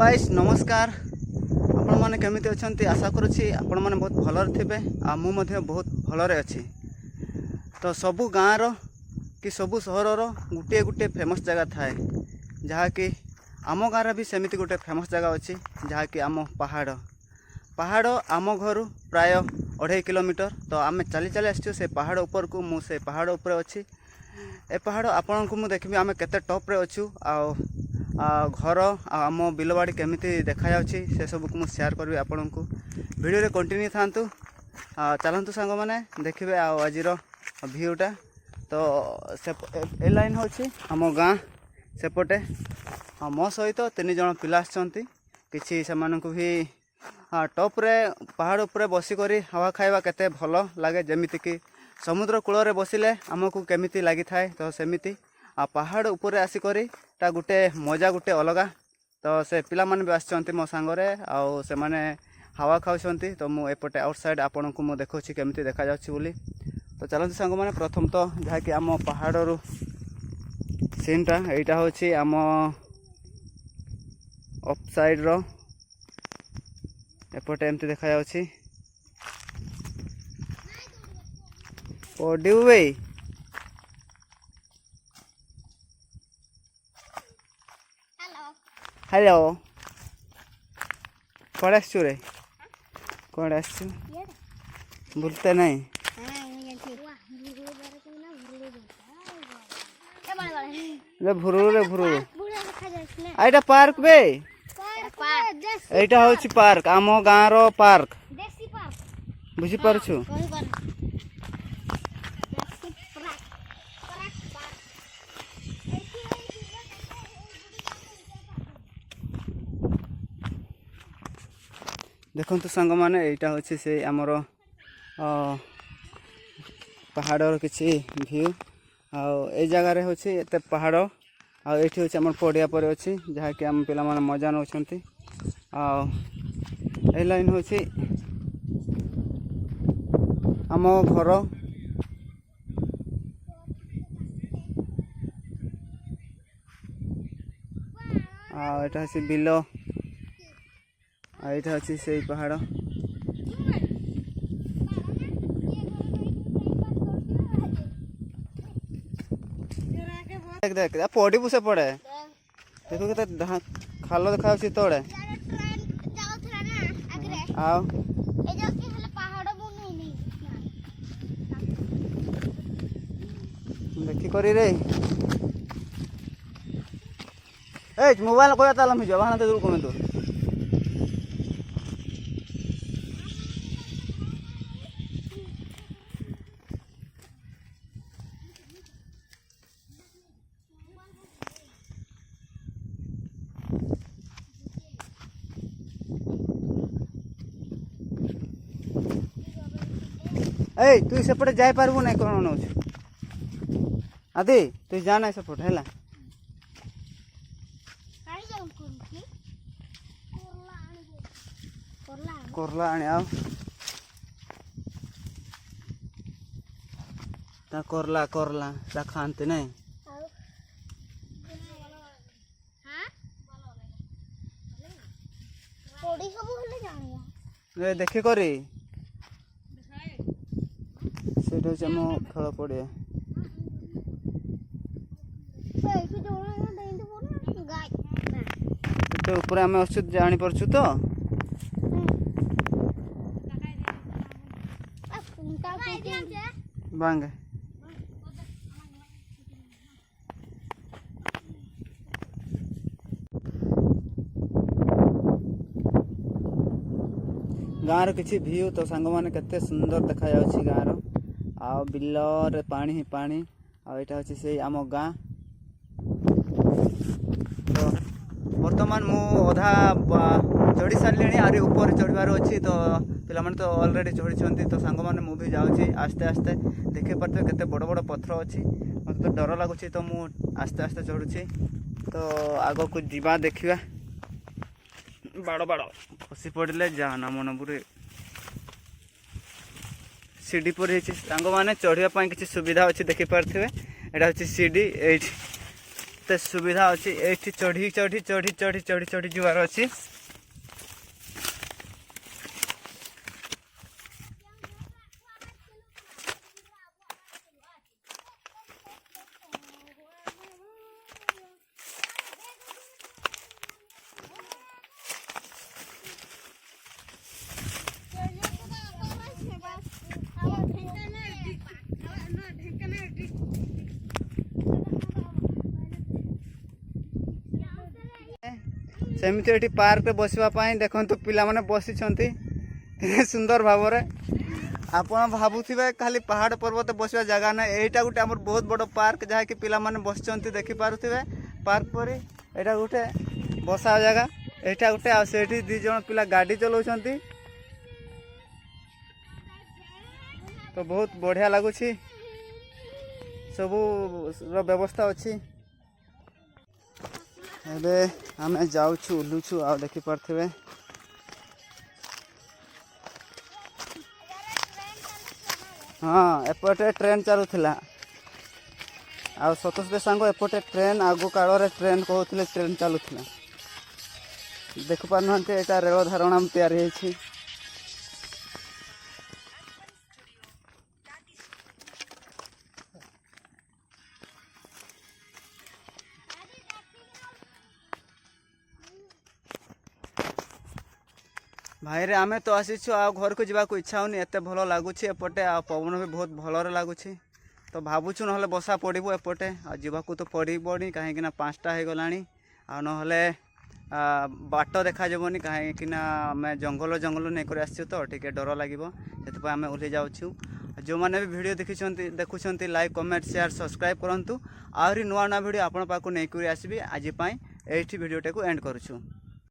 Guys नमस्कार। आपण माने केमिति अछंती आशा करूछि आपण माने बहुत भलर थिबे आ मु मध्ये बहुत भलरे अछि। तो सबु गाँव रो कि सबु सहर रो गुटे गुटे फेमस जगह थाए जहा कि आम गाँव रे भी सेमिति गुटे फेमस जगह अछि जहा कि आम पहाड़ आम घर प्राय 2.5 किलोमीटर। तो आम चली चली आसछु से पहाड़ ऊपर को मु से पहाड़ ऊपर अछि। ए पहाड़ आपण को मु देखबी आम केते टॉप रे अछु आ घर आम बिलवाड़ी केमिति देखा जाउछि से सब को मु शेयर करबी आपण को। वीडियो रे कंटिन्यू थांतु चलंतु सांग माने देखिबे आ आजिर व्यूटा। तो से ए लाइन होछि आम गाँ सेपटे मो सहित 3 जण पिला आछंती किछि समान को भी टॉप रे पहाड़ ऊपर बसिक हवा खाइबा केते भल लगे जेमिति कि समुद्र कूल रे बसिले आमको केमिति लागि थाए। तो सेमिति आ पहाड़ ऊपर आसिक ता गुटे मजा गुटे अलगा। तो से पिला माने भी आछंती मो सांगरे आ से माने हवा खाउछंती। तो मु एपटे आउटसाइड आपन को मु देखौछि केमिति देखा जाउछि बोली। तो चलंतु सांग माने प्रथम तो जहा कि आम पहाड़ रु सीनटा एटा होछि आम अप साइड रो एपटे एमती देखा जाउछि पडिउ वे हेलो कौन आसु रे कौन आसु बुलते नहीं रे भुरुरु आइटा पार्क बे एटा होछि पार्क आम गाँ रो पार्क बुझी पारछु। देखंतु सांग माने एटा होछि से हमर पहाड़ किछि व्यू आ ए जगह रे होछि एते पहाड़ आ एठी होछि हमर पडिया पर अछि जहा कि हम पिला माने मजा नउछंती। आ ए लाइन होछि हम घर आ एटा होछि बिलो आइटा अच्छी से पहाड़ देख देख पड़ी पुसे पड़े देखो के खाल देखा तोड़े आओ देखी करी रे ए मोबाइल कोया तालम हिजो बाहना ते दूर कमे तो ए तू सेपटे जाई पारबो नै कोन नउछ आदि तू जाना सेपट हैला करला आने आओ ता करला ता खानते नहीं ए देखि करी सेठो से मो खेल पड़े तो ऊपर आम अच्छु जानी परछु तो बांगे गाँव रो किछि व्यू तो सांग माने केते सुंदर देखा जाउछि गाँव रो आ बिल रे पानी ही पानी आ एटा होछि से आम गाँ। तो वर्तमान मु अधा चढ़ी सारलेनी आरे ऊपर चढ़बार अछि। तो पिला माने तो ऑलरेडी चढ़ी छंती। तो सांग माने मु भी जाउछि आस्ते आस्ते देखे परते केते बड़ बड़ पत्थर अछि मते तो डर लागुछि। तो मु आस्ते आस्ते चढ़ुछि तो आगो को जीवा देखिबा बाड़ बाड़ खसी पड़े जाना मन बुरे सीढ़ी पर सांग मैंने चढ़ापी किसी सुविधा अच्छी देखिपारे। एटा हूँ सीढ़ी କେତେ ସୁବିଧା ଅଛି ଏଇଠି ଚଢ଼ି ଚଢ଼ି ଚଢ଼ି ଚଢ଼ି ଚଢ଼ି ଚଢ଼ି ଯିବାର ଅଛି। सेमती एटी पार्क रे बसवाई देखो पिलाने बसी सुंदर भाव आपण भावुवे खाली पहाड़ पर्वत बसवा जगह ना यहाँ गोटे आम बहुत बड़ पार्क जहाँकि पिलाने बस देखिपे पार्क पर यहाँ गोटे बसा जगह यहाँ गोटे आठ दी जन पिला गाड़ी चलाऊँ तो बहुत बढ़िया लगुच सबू व्यवस्था अच्छी। एबे आम जाऊँ उलुचु आ देखी पारे हाँ एपटे ट्रेन चलुला आ सतोष सांग एपटे ट्रेन आगु काल ट्रेन कहते ट्रेन चलुला देख पार यहाँ रेल धारणा तैयारी होती। भाई रे आमे तो आसीछु आ घर को जावाक इच्छा होनी एत भल लगुच एपटे आ पवन भी बहुत भलरे लगुच तो भावुछु ना बसा पड़ब एपटे आ जावाक तो पड़बनी कहीं 5टा हो गला आ ना बाट देखा जबनी कहीं आम जंगल जंगल नहीं कर आसछु तो टिके डर लगे से आम ओह्ली जाऊँ। जो मैंने भी वीडियो देखुं लाइक कमेंट शेयर सब्सक्राइब करूँ आहरी नुआ नुआ वीडियो आपण पाक नहीं आसबि आज ये वीडियोटा को एंड करूँ।